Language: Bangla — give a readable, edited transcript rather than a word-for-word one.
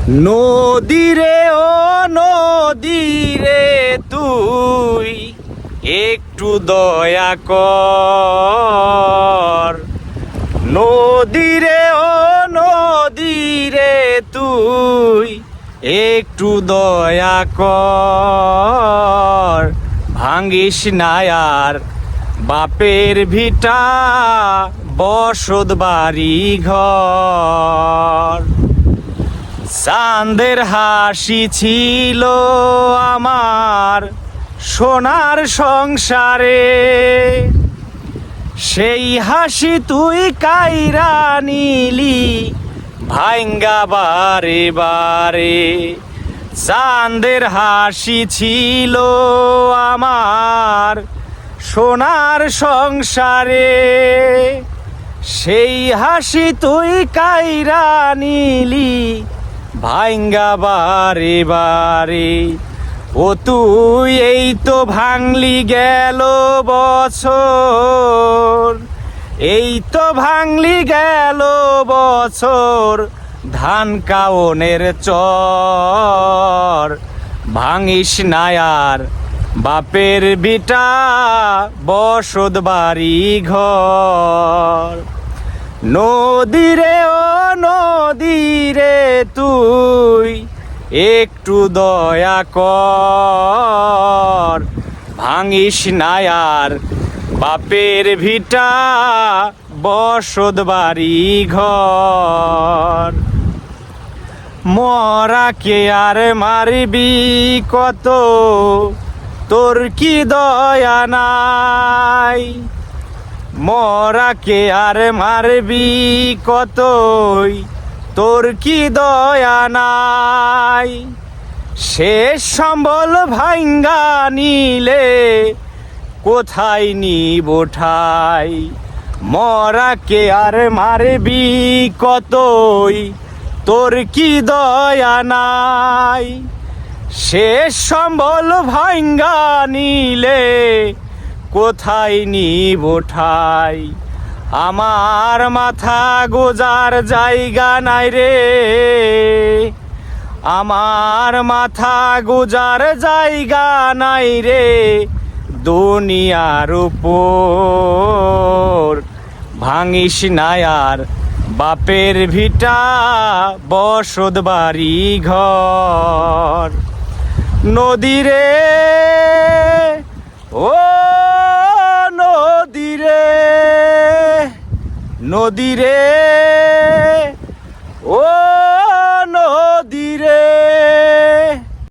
নদীরে ও নদীরে তুই একটু দয়া কর। নদীরে ও নদীরে তুই একটু দয়া কর। ভাঙ্গিস না আর বাপের ভিটা বসত বাড়ি ঘর। চাঁদের হাসি ছিল আমার সোনার সংসারে, সেই হাসি তুই কাইরা নিলি ভাঙ্গা বারে বারে। চাঁদের হাসি ছিল আমার সোনার সংসারে, সেই হাসি তুই কাইরা নিলি ভাঙ্গা বারে বারে। ও তুই এই তো ভাঙলি গেল বছর, এই তো ভাঙলি গেল বছর ধান কাওনের চর। ভাঙিস না আর বাপের ভিটা বসত বাড়ি ঘর। নদীরে ও নদীরে তুই একটু দয়া কর। ভাঙিস না আর বাপের ভিটা বসত বাড়ি ঘর। মরাকে আর মারবি কত, তোর কি দয়া নাই। মরাকে আর মারবি কতই, তোর কি দয়া নাই। শেষ সম্বল ভাঙ্গা নিলে কোথায় নিব ঠাই। মরাকে আর মারবি কতই, তোর কি দয়া নাই। শেষ সম্বল ভাঙ্গা নিলে কোথায় নিব ঠাই। আমার মাথা গোজার জায়গা নাই রে, আমার মাথা গোজার জায়গা নাই রে দুনিয়ার উপর। ভাঙিস না আর বাপের ভিটা বসত বাড়ি ঘর। নদীরে ও নদীরে, নদীরে ও